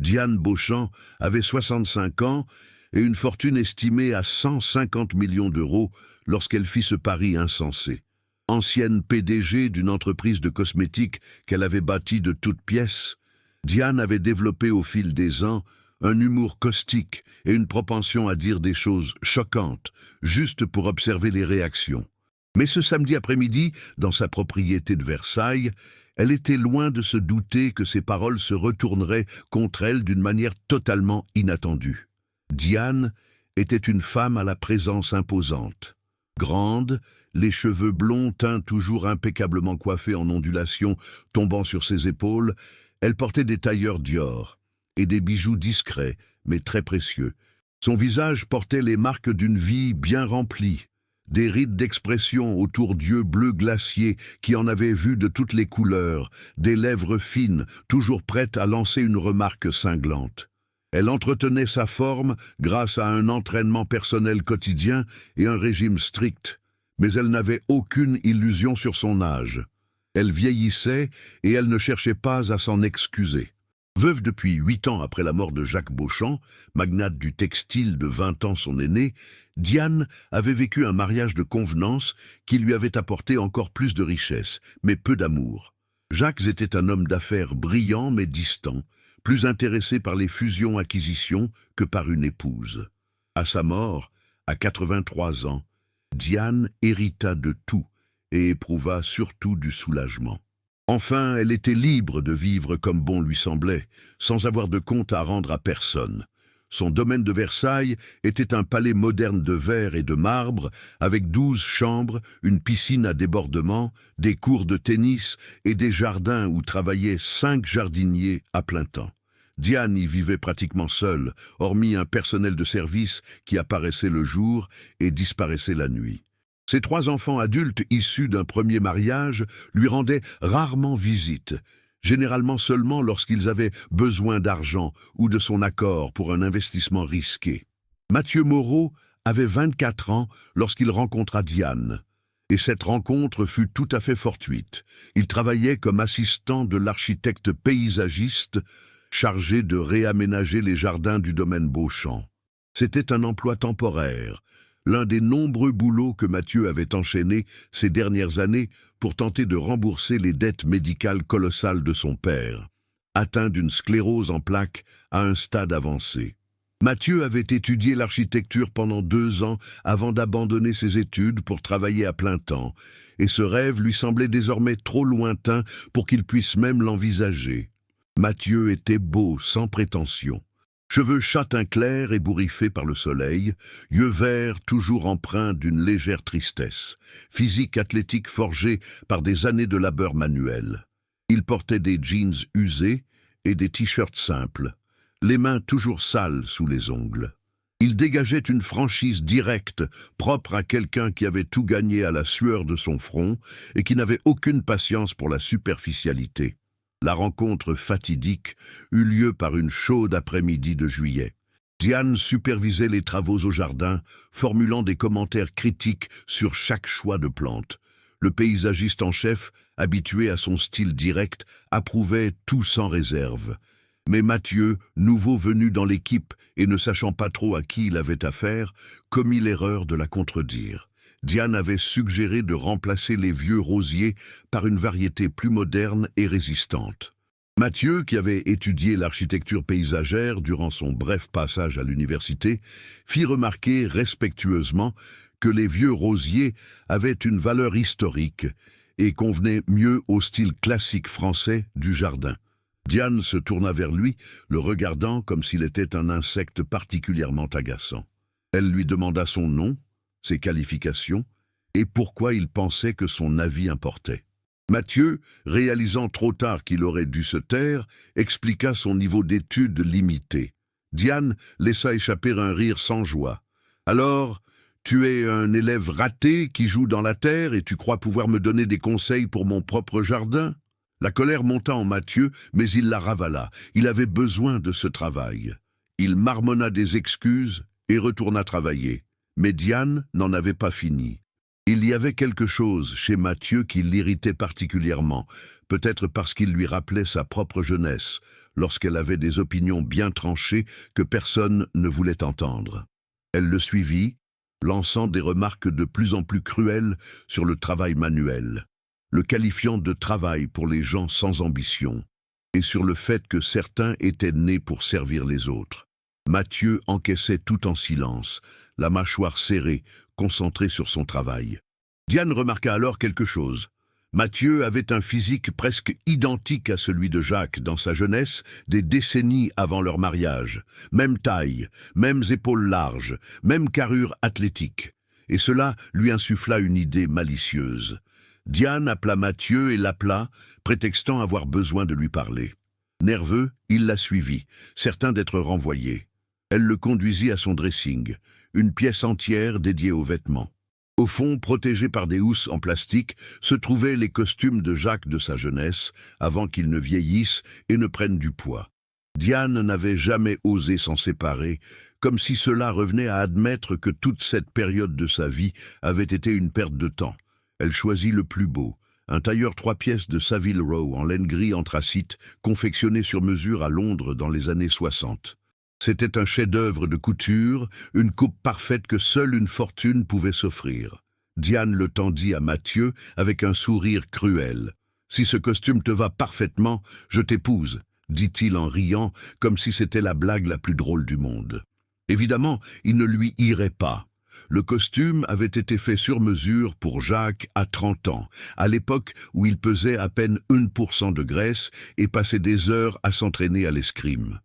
Diane Beauchamp avait 65 ans et une fortune estimée à 150 millions d'euros lorsqu'elle fit ce pari insensé. Ancienne PDG d'une entreprise de cosmétiques qu'elle avait bâtie de toutes pièces, Diane avait développé au fil des ans un humour caustique et une propension à dire des choses choquantes, juste pour observer les réactions. Mais ce samedi après-midi, dans sa propriété de Versailles, elle était loin de se douter que ses paroles se retourneraient contre elle d'une manière totalement inattendue. Diane était une femme à la présence imposante. Grande, les cheveux blonds teints toujours impeccablement coiffés en ondulations tombant sur ses épaules, elle portait des tailleurs Dior et des bijoux discrets mais très précieux. Son visage portait les marques d'une vie bien remplie, des rides d'expression autour d'yeux bleus glaciers qui en avaient vu de toutes les couleurs, des lèvres fines, toujours prêtes à lancer une remarque cinglante. Elle entretenait sa forme grâce à un entraînement personnel quotidien et un régime strict, mais elle n'avait aucune illusion sur son âge. Elle vieillissait et elle ne cherchait pas à s'en excuser. Veuve depuis 8 ans après la mort de Jacques Beauchamp, magnate du textile de 20 ans son aîné, Diane avait vécu un mariage de convenance qui lui avait apporté encore plus de richesse, mais peu d'amour. Jacques était un homme d'affaires brillant mais distant, plus intéressé par les fusions-acquisitions que par une épouse. À sa mort, à 83 ans, Diane hérita de tout et éprouva surtout du soulagement. Enfin, elle était libre de vivre comme bon lui semblait, sans avoir de compte à rendre à personne. Son domaine de Versailles était un palais moderne de verre et de marbre, avec 12 chambres, une piscine à débordement, des cours de tennis et des jardins où travaillaient 5 jardiniers à plein temps. Diane y vivait pratiquement seule, hormis un personnel de service qui apparaissait le jour et disparaissait la nuit. Ses 3 enfants adultes issus d'un premier mariage lui rendaient rarement visite, généralement seulement lorsqu'ils avaient besoin d'argent ou de son accord pour un investissement risqué. Mathieu Moreau avait 24 ans lorsqu'il rencontra Diane, et cette rencontre fut tout à fait fortuite. Il travaillait comme assistant de l'architecte paysagiste chargé de réaménager les jardins du domaine Beauchamp. C'était un emploi temporaire, l'un des nombreux boulots que Mathieu avait enchaînés ces dernières années pour tenter de rembourser les dettes médicales colossales de son père, atteint d'une sclérose en plaques à un stade avancé. Mathieu avait étudié l'architecture pendant 2 ans avant d'abandonner ses études pour travailler à plein temps, et ce rêve lui semblait désormais trop lointain pour qu'il puisse même l'envisager. Mathieu était beau, sans prétention. Cheveux châtain clair ébouriffés par le soleil, yeux verts toujours empreints d'une légère tristesse, physique athlétique forgé par des années de labeur manuel. Il portait des jeans usés et des t-shirts simples, les mains toujours sales sous les ongles. Il dégageait une franchise directe, propre à quelqu'un qui avait tout gagné à la sueur de son front et qui n'avait aucune patience pour la superficialité. La rencontre fatidique eut lieu par une chaude après-midi de juillet. Diane supervisait les travaux au jardin, formulant des commentaires critiques sur chaque choix de plante. Le paysagiste en chef, habitué à son style direct, approuvait tout sans réserve. Mais Mathieu, nouveau venu dans l'équipe et ne sachant pas trop à qui il avait affaire, commit l'erreur de la contredire. Diane avait suggéré de remplacer les vieux rosiers par une variété plus moderne et résistante. Mathieu, qui avait étudié l'architecture paysagère durant son bref passage à l'université, fit remarquer respectueusement que les vieux rosiers avaient une valeur historique et convenaient mieux au style classique français du jardin. Diane se tourna vers lui, le regardant comme s'il était un insecte particulièrement agaçant. Elle lui demanda son nom, ses qualifications, et pourquoi il pensait que son avis importait. Mathieu, réalisant trop tard qu'il aurait dû se taire, expliqua son niveau d'études limité. Diane laissa échapper un rire sans joie. « Alors, tu es un élève raté qui joue dans la terre et tu crois pouvoir me donner des conseils pour mon propre jardin ?» La colère monta en Mathieu, mais il la ravala. Il avait besoin de ce travail. Il marmonna des excuses et retourna travailler. Mais Diane n'en avait pas fini. Il y avait quelque chose chez Mathieu qui l'irritait particulièrement, peut-être parce qu'il lui rappelait sa propre jeunesse, lorsqu'elle avait des opinions bien tranchées que personne ne voulait entendre. Elle le suivit, lançant des remarques de plus en plus cruelles sur le travail manuel, le qualifiant de travail pour les gens sans ambition, et sur le fait que certains étaient nés pour servir les autres. Mathieu encaissait tout en silence, la mâchoire serrée, concentré sur son travail. Diane remarqua alors quelque chose. Mathieu avait un physique presque identique à celui de Jacques dans sa jeunesse, des décennies avant leur mariage. Même taille, mêmes épaules larges, même carrure athlétique. Et cela lui insuffla une idée malicieuse. Diane appela Mathieu et l'appela, prétextant avoir besoin de lui parler. Nerveux, il la suivit, certain d'être renvoyé. Elle le conduisit à son dressing, une pièce entière dédiée aux vêtements. Au fond, protégés par des housses en plastique, se trouvaient les costumes de Jacques de sa jeunesse, avant qu'il ne vieillisse et ne prenne du poids. Diane n'avait jamais osé s'en séparer, comme si cela revenait à admettre que toute cette période de sa vie avait été une perte de temps. Elle choisit le plus beau, un tailleur 3 pièces de Savile Row en laine gris anthracite, confectionné sur mesure à Londres dans les années 60. C'était un chef-d'œuvre de couture, une coupe parfaite que seule une fortune pouvait s'offrir. Diane le tendit à Mathieu avec un sourire cruel. « Si ce costume te va parfaitement, je t'épouse », dit-il en riant, comme si c'était la blague la plus drôle du monde. Évidemment, il ne lui irait pas. Le costume avait été fait sur mesure pour Jacques à 30 ans, à l'époque où il pesait à peine 1% de graisse et passait des heures à s'entraîner à l'escrime.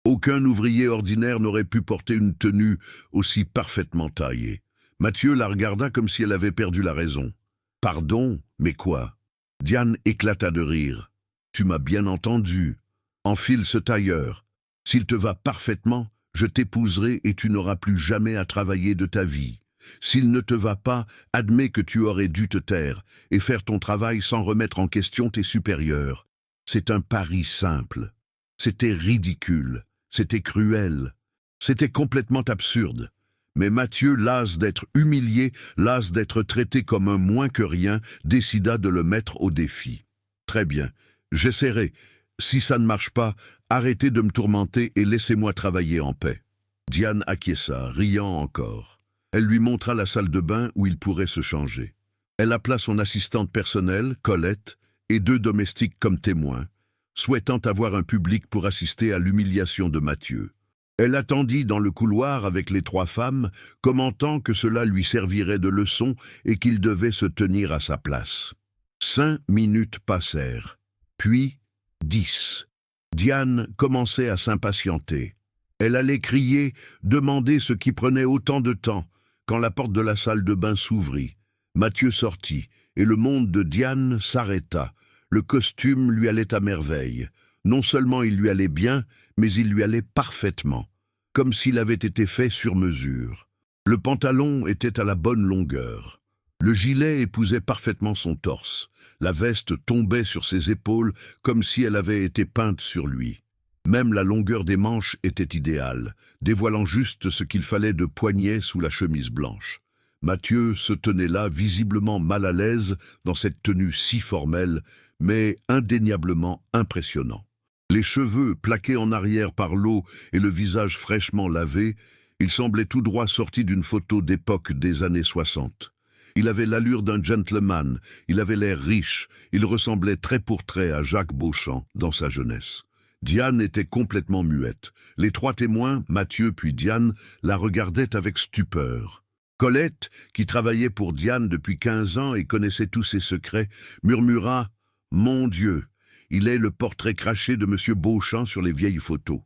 Aucun ouvrier ordinaire n'aurait pu porter une tenue aussi parfaitement taillée. Mathieu la regarda comme si elle avait perdu la raison. « Pardon, mais quoi ?» Diane éclata de rire. « Tu m'as bien entendu. Enfile ce tailleur. S'il te va parfaitement, je t'épouserai et tu n'auras plus jamais à travailler de ta vie. S'il ne te va pas, admets que tu aurais dû te taire et faire ton travail sans remettre en question tes supérieurs. C'est un pari simple. C'était ridicule. C'était cruel. C'était complètement absurde. Mais Mathieu, las d'être humilié, las d'être traité comme un moins que rien, décida de le mettre au défi. « Très bien, j'essaierai. Si ça ne marche pas, arrêtez de me tourmenter et laissez-moi travailler en paix. » Diane acquiesça, riant encore. Elle lui montra la salle de bain où il pourrait se changer. Elle appela son assistante personnelle, Colette, et 2 domestiques comme témoins, souhaitant avoir un public pour assister à l'humiliation de Mathieu. Elle attendit dans le couloir avec les 3 femmes, commentant que cela lui servirait de leçon et qu'il devait se tenir à sa place. 5 minutes passèrent, puis 10. Diane commençait à s'impatienter. Elle allait crier, demander ce qui prenait autant de temps, quand la porte de la salle de bain s'ouvrit. Mathieu sortit, et le monde de Diane s'arrêta. Le costume lui allait à merveille. Non seulement il lui allait bien, mais il lui allait parfaitement, comme s'il avait été fait sur mesure. Le pantalon était à la bonne longueur. Le gilet épousait parfaitement son torse. La veste tombait sur ses épaules comme si elle avait été peinte sur lui. Même la longueur des manches était idéale, dévoilant juste ce qu'il fallait de poignets sous la chemise blanche. Mathieu se tenait là visiblement mal à l'aise dans cette tenue si formelle, mais indéniablement impressionnant. Les cheveux plaqués en arrière par l'eau et le visage fraîchement lavé, il semblait tout droit sorti d'une photo d'époque des années 60. Il avait l'allure d'un gentleman, il avait l'air riche, il ressemblait trait pour trait à Jacques Beauchamp dans sa jeunesse. Diane était complètement muette. Les 3 témoins, Mathieu puis Diane, la regardaient avec stupeur. Colette, qui travaillait pour Diane depuis 15 ans et connaissait tous ses secrets, murmura « Mon Dieu, il est le portrait craché de M. Beauchamp sur les vieilles photos. »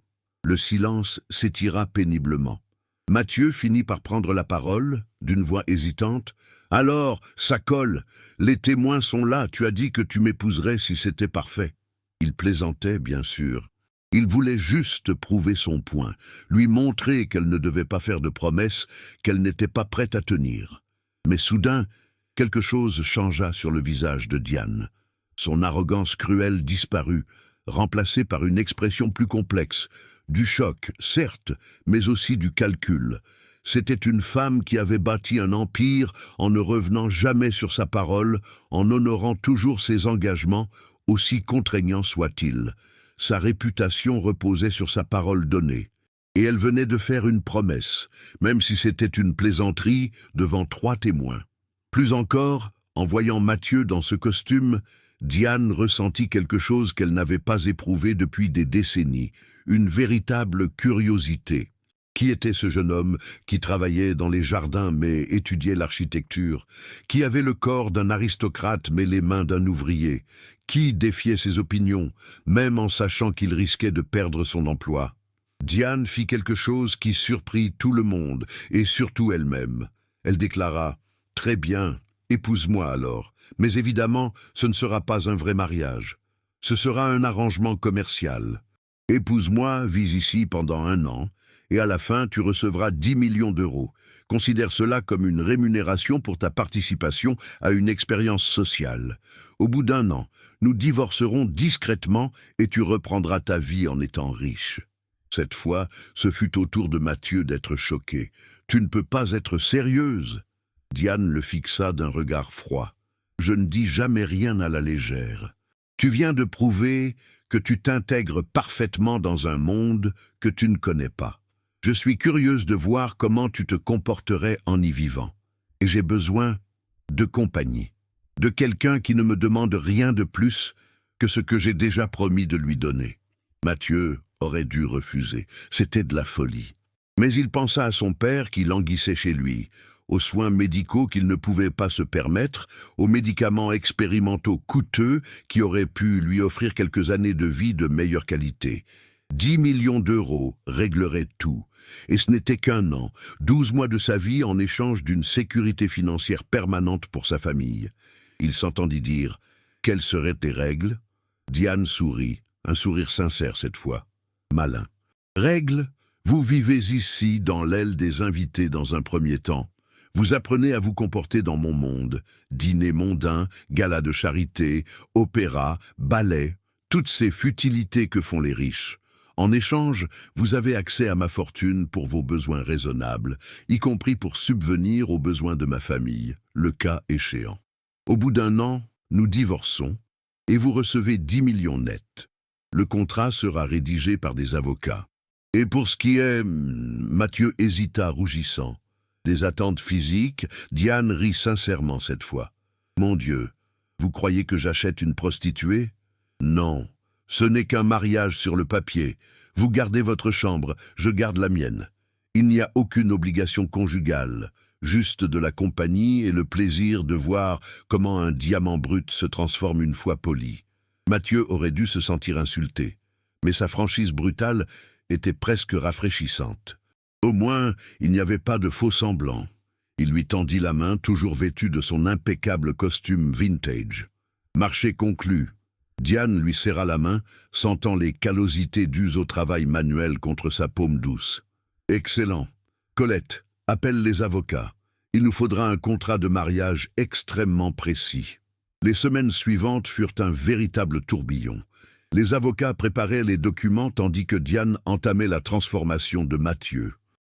Le silence s'étira péniblement. Mathieu finit par prendre la parole, d'une voix hésitante. « Alors, ça colle. Les témoins sont là, tu as dit que tu m'épouserais si c'était parfait. » Il plaisantait, bien sûr. Il voulait juste prouver son point, lui montrer qu'elle ne devait pas faire de promesses qu'elle n'était pas prête à tenir. Mais soudain, quelque chose changea sur le visage de Diane. Son arrogance cruelle disparut, remplacée par une expression plus complexe, du choc, certes, mais aussi du calcul. C'était une femme qui avait bâti un empire en ne revenant jamais sur sa parole, en honorant toujours ses engagements, aussi contraignants soient-ils. sa réputation reposait sur sa parole donnée. Et elle venait de faire une promesse, même si c'était une plaisanterie, devant 3 témoins. Plus encore, en voyant Mathieu dans ce costume, Diane ressentit quelque chose qu'elle n'avait pas éprouvé depuis des décennies, une véritable curiosité. Qui était ce jeune homme qui travaillait dans les jardins mais étudiait l'architecture? Qui avait le corps d'un aristocrate mais les mains d'un ouvrier? Qui défiait ses opinions, même en sachant qu'il risquait de perdre son emploi? Diane fit quelque chose qui surprit tout le monde, et surtout elle-même. Elle déclara « Très bien, épouse-moi alors, mais évidemment, ce ne sera pas un vrai mariage. Ce sera un arrangement commercial. Épouse-moi, vis ici pendant 1 an, et à la fin, tu recevras 10 millions d'euros. Considère cela comme une rémunération pour ta participation à une expérience sociale. Au bout d'1 an, nous divorcerons discrètement et tu reprendras ta vie en étant riche. » Cette fois, ce fut au tour de Mathieu d'être choqué. « Tu ne peux pas être sérieuse !» Diane le fixa d'un regard froid. « Je ne dis jamais rien à la légère. Tu viens de prouver que tu t'intègres parfaitement dans un monde que tu ne connais pas. Je suis curieuse de voir comment tu te comporterais en y vivant. Et j'ai besoin de compagnie, de quelqu'un qui ne me demande rien de plus que ce que j'ai déjà promis de lui donner. » Mathieu aurait dû refuser. C'était de la folie. Mais il pensa à son père qui languissait chez lui, aux soins médicaux qu'il ne pouvait pas se permettre, aux médicaments expérimentaux coûteux qui auraient pu lui offrir quelques années de vie de meilleure qualité. 10 millions d'euros régleraient tout. Et ce n'était qu'1 an, 12 mois de sa vie en échange d'une sécurité financière permanente pour sa famille. Il s'entendit dire « Quelles seraient tes règles ?» Diane sourit, un sourire sincère cette fois. Malin. Règles, vous vivez ici dans l'aile des invités dans un premier temps. Vous apprenez à vous comporter dans mon monde. Dîner mondain, gala de charité, opéra, ballet, toutes ces futilités que font les riches. En échange, vous avez accès à ma fortune pour vos besoins raisonnables, y compris pour subvenir aux besoins de ma famille, le cas échéant. Au bout d'1 an, nous divorçons et vous recevez 10 millions nets. Le contrat sera rédigé par des avocats. Et pour ce qui est... Mathieu hésita, rougissant. Des attentes physiques, Diane rit sincèrement cette fois. Mon Dieu, vous croyez que j'achète une prostituée? Non, ce n'est qu'un mariage sur le papier. Vous gardez votre chambre, je garde la mienne. Il n'y a aucune obligation conjugale, juste de la compagnie et le plaisir de voir comment un diamant brut se transforme une fois poli. Mathieu aurait dû se sentir insulté, mais sa franchise brutale était presque rafraîchissante. Au moins, il n'y avait pas de faux-semblants. Il lui tendit la main, toujours vêtu de son impeccable costume vintage. Marché conclu. Diane lui serra la main, sentant les callosités dues au travail manuel contre sa paume douce. « Excellent. Colette, appelle les avocats. Il nous faudra un contrat de mariage extrêmement précis. » Les semaines suivantes furent un véritable tourbillon. Les avocats préparaient les documents tandis que Diane entamait la transformation de Mathieu.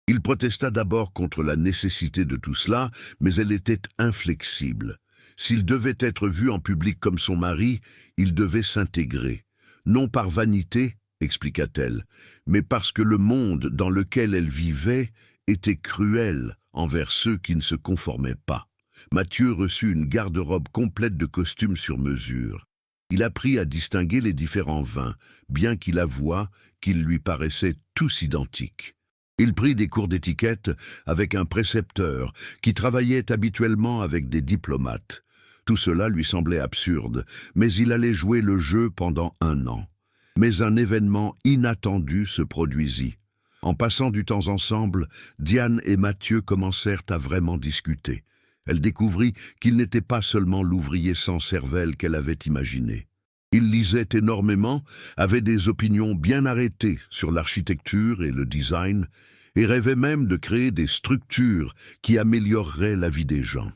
Il protesta d'abord contre la nécessité de tout cela, mais elle était inflexible. S'il devait être vu en public comme son mari, il devait s'intégrer. Non par vanité, expliqua-t-elle, mais parce que le monde dans lequel elle vivait était cruel envers ceux qui ne se conformaient pas. Mathieu reçut une garde-robe complète de costumes sur mesure. Il apprit à distinguer les différents vins, bien qu'il avouât qu'ils lui paraissaient tous identiques. Il prit des cours d'étiquette avec un précepteur qui travaillait habituellement avec des diplomates. Tout cela lui semblait absurde, mais il allait jouer le jeu pendant 1 an. Mais un événement inattendu se produisit. En passant du temps ensemble, Diane et Mathieu commencèrent à vraiment discuter. Elle découvrit qu'il n'était pas seulement l'ouvrier sans cervelle qu'elle avait imaginé. Il lisait énormément, avait des opinions bien arrêtées sur l'architecture et le design, et rêvait même de créer des structures qui amélioreraient la vie des gens.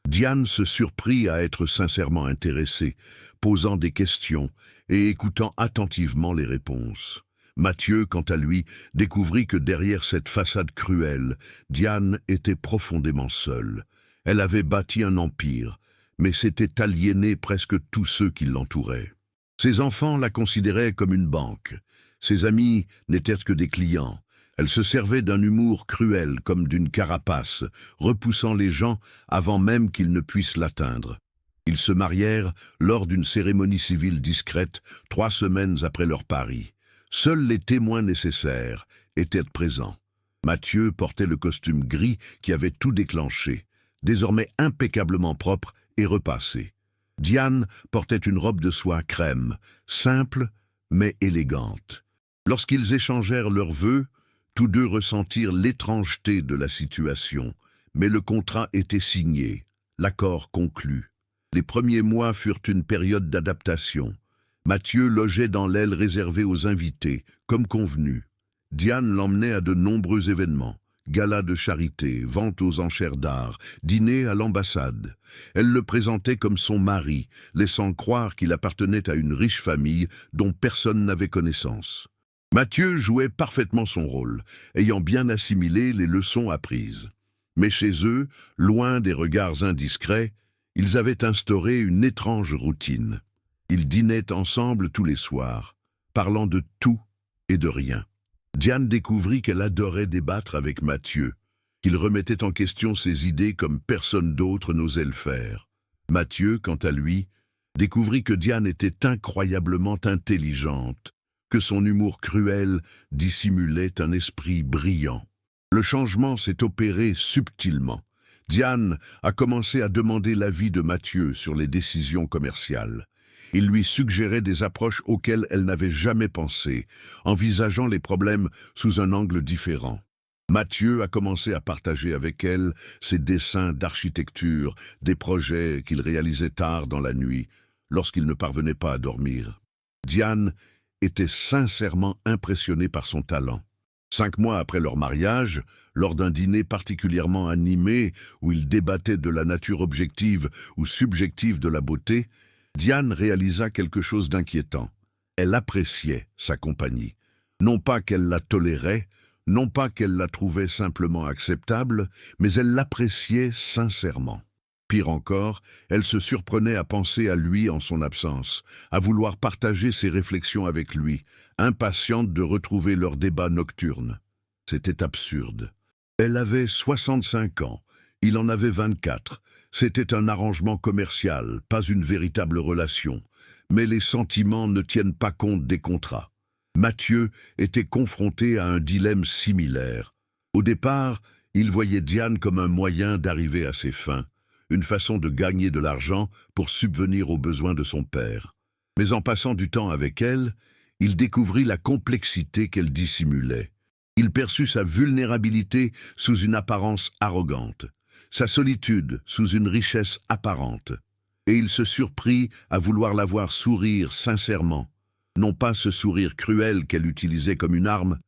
Diane se surprit à être sincèrement intéressée, posant des questions et écoutant attentivement les réponses. Mathieu, quant à lui, découvrit que derrière cette façade cruelle, Diane était profondément seule. Elle avait bâti un empire, mais s'était aliéné presque tous ceux qui l'entouraient. Ses enfants la considéraient comme une banque. Ses amis n'étaient que des clients. Elle se servait d'un humour cruel comme d'une carapace, repoussant les gens avant même qu'ils ne puissent l'atteindre. Ils se marièrent lors d'une cérémonie civile discrète, 3 semaines après leur pari. Seuls les témoins nécessaires étaient présents. Mathieu portait le costume gris qui avait tout déclenché, désormais impeccablement propre et repassé. Diane portait une robe de soie crème, simple mais élégante. Lorsqu'ils échangèrent leurs vœux, tous deux ressentirent l'étrangeté de la situation, mais le contrat était signé, l'accord conclu. Les premiers mois furent une période d'adaptation. Mathieu logeait dans l'aile réservée aux invités, comme convenu. Diane l'emmenait à de nombreux événements, galas de charité, ventes aux enchères d'art, dîners à l'ambassade. Elle le présentait comme son mari, laissant croire qu'il appartenait à une riche famille dont personne n'avait connaissance. Mathieu jouait parfaitement son rôle, ayant bien assimilé les leçons apprises. Mais chez eux, loin des regards indiscrets, ils avaient instauré une étrange routine. Ils dînaient ensemble tous les soirs, parlant de tout et de rien. Diane découvrit qu'elle adorait débattre avec Mathieu, qu'il remettait en question ses idées comme personne d'autre n'osait le faire. Mathieu, quant à lui, découvrit que Diane était incroyablement intelligente, que son humour cruel dissimulait un esprit brillant. Le changement s'est opéré subtilement. Diane a commencé à demander l'avis de Mathieu sur les décisions commerciales. Il lui suggérait des approches auxquelles elle n'avait jamais pensé, envisageant les problèmes sous un angle différent. Mathieu a commencé à partager avec elle ses dessins d'architecture, des projets qu'il réalisait tard dans la nuit, lorsqu'il ne parvenait pas à dormir. Diane était sincèrement impressionnée par son talent. 5 mois après leur mariage, lors d'un dîner particulièrement animé où ils débattaient de la nature objective ou subjective de la beauté, Diane réalisa quelque chose d'inquiétant. Elle appréciait sa compagnie. Non pas qu'elle la tolérait, non pas qu'elle la trouvait simplement acceptable, mais elle l'appréciait sincèrement. Pire encore, elle se surprenait à penser à lui en son absence, à vouloir partager ses réflexions avec lui, impatiente de retrouver leur débat nocturne. C'était absurde. Elle avait 65 ans, il en avait 24. C'était un arrangement commercial, pas une véritable relation. Mais les sentiments ne tiennent pas compte des contrats. Mathieu était confronté à un dilemme similaire. Au départ, il voyait Diane comme un moyen d'arriver à ses fins, une façon de gagner de l'argent pour subvenir aux besoins de son père. Mais en passant du temps avec elle, il découvrit la complexité qu'elle dissimulait. Il perçut sa vulnérabilité sous une apparence arrogante, sa solitude sous une richesse apparente. Et il se surprit à vouloir la voir sourire sincèrement, non pas ce sourire cruel qu'elle utilisait comme une arme,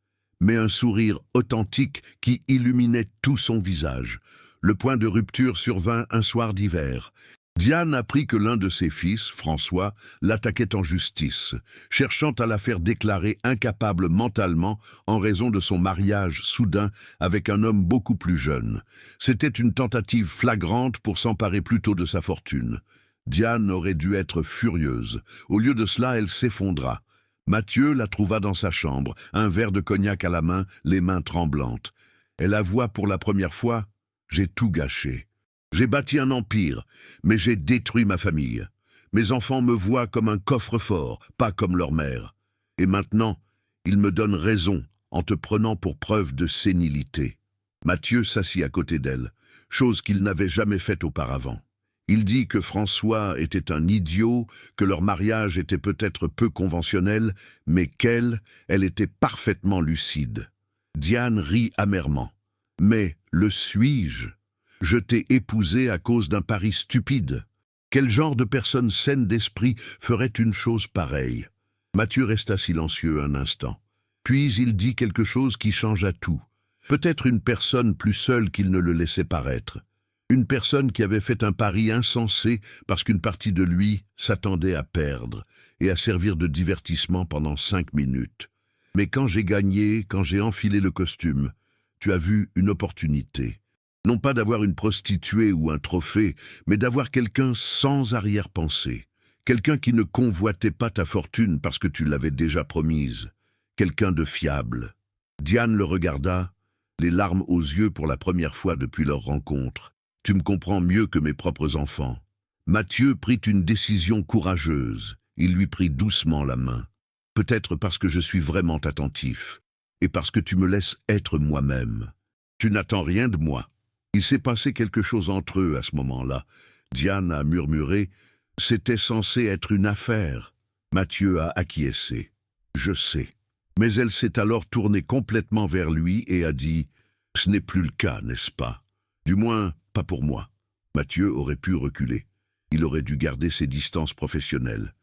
mais un sourire authentique qui illuminait tout son visage. Le point de rupture survint un soir d'hiver. Diane apprit que l'un de ses fils, François, l'attaquait en justice, cherchant à la faire déclarer incapable mentalement en raison de son mariage soudain avec un homme beaucoup plus jeune. C'était une tentative flagrante pour s'emparer plutôt de sa fortune. Diane aurait dû être furieuse. Au lieu de cela, elle s'effondra. Mathieu la trouva dans sa chambre, un verre de cognac à la main, les mains tremblantes. Elle avoua pour la première fois: « J'ai tout gâché. J'ai bâti un empire, mais j'ai détruit ma famille. Mes enfants me voient comme un coffre-fort, pas comme leur mère. Et maintenant, ils me donnent raison en te prenant pour preuve de sénilité. » Mathieu s'assit à côté d'elle, chose qu'il n'avait jamais faite auparavant. Il dit que François était un idiot, que leur mariage était peut-être peu conventionnel, mais qu'elle était parfaitement lucide. Diane rit amèrement. « Mais le suis-je ? Je t'ai épousé à cause d'un pari stupide. Quel genre de personne saine d'esprit ferait une chose pareille ?» Mathieu resta silencieux un instant. Puis il dit quelque chose qui changea tout. Peut-être une personne plus seule qu'il ne le laissait paraître. Une personne qui avait fait un pari insensé parce qu'une partie de lui s'attendait à perdre et à servir de divertissement pendant 5 minutes. Mais quand j'ai gagné, quand j'ai enfilé le costume, tu as vu une opportunité. Non pas d'avoir une prostituée ou un trophée, mais d'avoir quelqu'un sans arrière-pensée, Quelqu'un qui ne convoitait pas ta fortune parce que tu l'avais déjà promise. Quelqu'un de fiable. Diane le regarda, les larmes aux yeux pour la première fois depuis leur rencontre. Tu me comprends mieux que mes propres enfants. Mathieu prit une décision courageuse. Il lui prit doucement la main. Peut-être parce que je suis vraiment attentif, et parce que tu me laisses être moi-même. Tu n'attends rien de moi. Il s'est passé quelque chose entre eux à ce moment-là. Diane a murmuré « C'était censé être une affaire ». Mathieu a acquiescé. « Je sais ». Mais elle s'est alors tournée complètement vers lui et a dit « Ce n'est plus le cas, n'est-ce pas? Du moins, pas pour moi ». Mathieu aurait pu reculer. Il aurait dû garder ses distances professionnelles.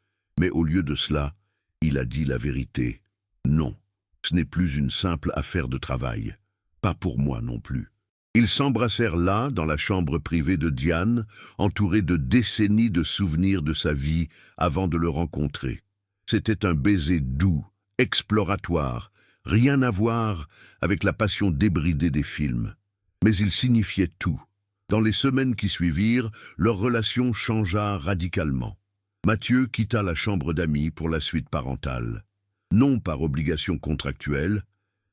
Mais au lieu de cela, il a dit la vérité. Non, ce n'est plus une simple affaire de travail. Pas pour moi non plus. Ils s'embrassèrent là, dans la chambre privée de Diane, entourés de décennies de souvenirs de sa vie avant de le rencontrer. C'était un baiser doux, exploratoire, rien à voir avec la passion débridée des films. Mais il signifiait tout. Dans les semaines qui suivirent, leur relation changea radicalement. Mathieu quitta la chambre d'amis pour la suite parentale. Non par obligation contractuelle,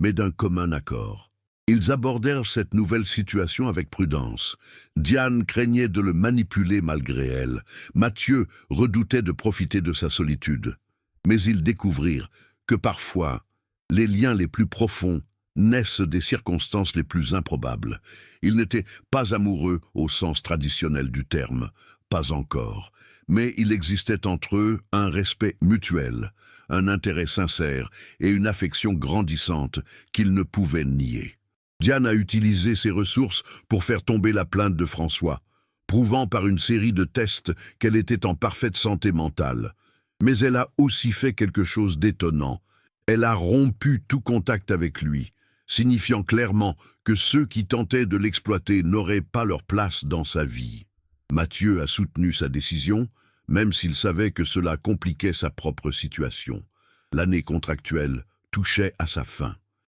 mais d'un commun accord. Ils abordèrent cette nouvelle situation avec prudence. Diane craignait de le manipuler malgré elle. Mathieu redoutait de profiter de sa solitude. Mais ils découvrirent que parfois, les liens les plus profonds naissent des circonstances les plus improbables. Ils n'étaient pas amoureux au sens traditionnel du terme, pas encore. Mais il existait entre eux un respect mutuel, un intérêt sincère et une affection grandissante qu'ils ne pouvaient nier. Diane a utilisé ses ressources pour faire tomber la plainte de François, prouvant par une série de tests qu'elle était en parfaite santé mentale. Mais elle a aussi fait quelque chose d'étonnant. Elle a rompu tout contact avec lui, signifiant clairement que ceux qui tentaient de l'exploiter n'auraient pas leur place dans sa vie. Mathieu a soutenu sa décision, même s'il savait que cela compliquait sa propre situation. L'année contractuelle touchait à sa fin.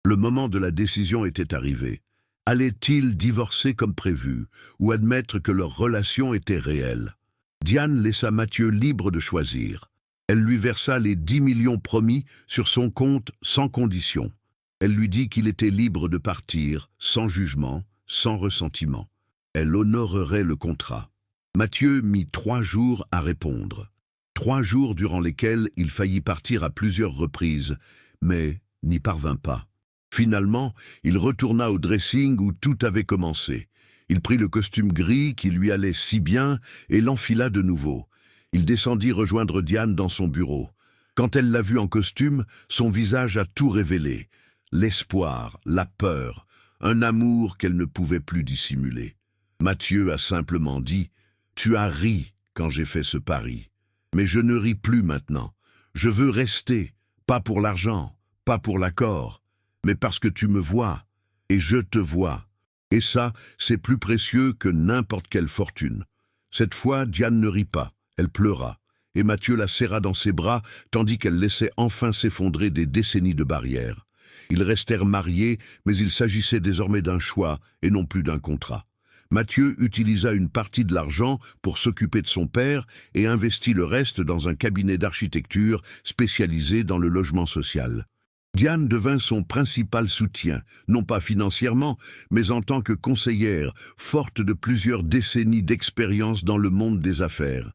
Le moment de la décision était arrivé. Allaient-ils divorcer comme prévu ou admettre que leur relation était réelle? Diane laissa Mathieu libre de choisir. Elle lui versa les 10 millions promis sur son compte sans condition. Elle lui dit qu'il était libre de partir, sans jugement, sans ressentiment. Elle honorerait le contrat. Mathieu mit 3 jours à répondre. 3 jours durant lesquels il faillit partir à plusieurs reprises, mais n'y parvint pas. Finalement, il retourna au dressing où tout avait commencé. Il prit le costume gris qui lui allait si bien et l'enfila de nouveau. Il descendit rejoindre Diane dans son bureau. Quand elle l'a vu en costume, son visage a tout révélé. L'espoir, la peur, un amour qu'elle ne pouvait plus dissimuler. Mathieu a simplement dit « Tu as ri quand j'ai fait ce pari. Mais je ne ris plus maintenant. Je veux rester, pas pour l'argent, pas pour l'accord, mais parce que tu me vois, et je te vois. Et ça, c'est plus précieux que n'importe quelle fortune. » Cette fois, Diane ne rit pas, elle pleura, et Mathieu la serra dans ses bras, tandis qu'elle laissait enfin s'effondrer des décennies de barrières. Ils restèrent mariés, mais il s'agissait désormais d'un choix, et non plus d'un contrat. Mathieu utilisa une partie de l'argent pour s'occuper de son père et investit le reste dans un cabinet d'architecture spécialisé dans le logement social. Diane devint son principal soutien, non pas financièrement, mais en tant que conseillère, forte de plusieurs décennies d'expérience dans le monde des affaires.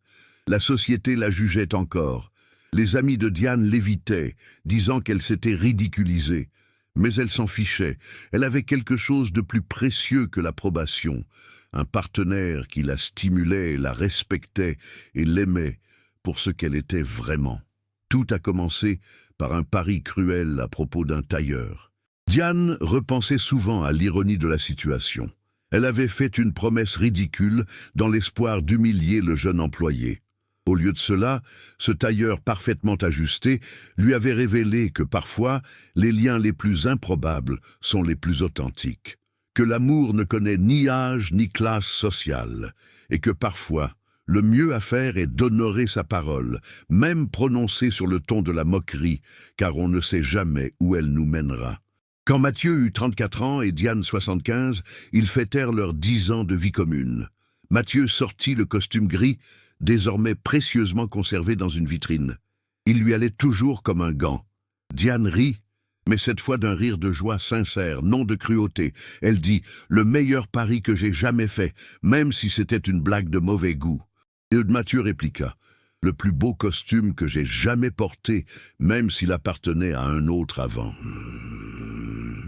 La société la jugeait encore. Les amis de Diane l'évitaient, disant qu'elle s'était ridiculisée. Mais elle s'en fichait. Elle avait quelque chose de plus précieux que l'approbation. Un partenaire qui la stimulait, la respectait et l'aimait pour ce qu'elle était vraiment. Tout a commencé par un pari cruel à propos d'un tailleur. Diane repensait souvent à l'ironie de la situation. Elle avait fait une promesse ridicule dans l'espoir d'humilier le jeune employé. Au lieu de cela, ce tailleur parfaitement ajusté lui avait révélé que parfois, les liens les plus improbables sont les plus authentiques, que l'amour ne connaît ni âge ni classe sociale, et que parfois, le mieux à faire est d'honorer sa parole, même prononcée sur le ton de la moquerie, car on ne sait jamais où elle nous mènera. Quand Mathieu eut 34 ans et Diane 75, ils fêtèrent leurs 10 ans de vie commune. Mathieu sortit le costume gris, désormais précieusement conservé dans une vitrine. Il lui allait toujours comme un gant. Diane rit, mais cette fois d'un rire de joie sincère, non de cruauté. Elle dit « Le meilleur pari que j'ai jamais fait, même si c'était une blague de mauvais goût. » Et Mathieu répliqua « Le plus beau costume que j'ai jamais porté, même s'il appartenait à un autre avant. »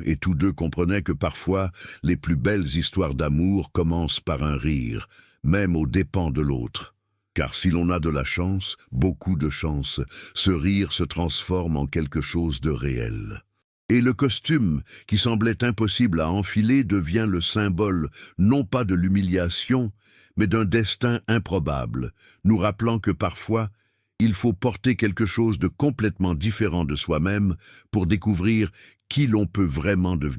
Et tous deux comprenaient que parfois, les plus belles histoires d'amour commencent par un rire, même aux dépens de l'autre. Car si l'on a de la chance, beaucoup de chance, ce rire se transforme en quelque chose de réel. Et le costume, qui semblait impossible à enfiler, devient le symbole non pas de l'humiliation, mais d'un destin improbable, nous rappelant que parfois, il faut porter quelque chose de complètement différent de soi-même pour découvrir qui l'on peut vraiment devenir.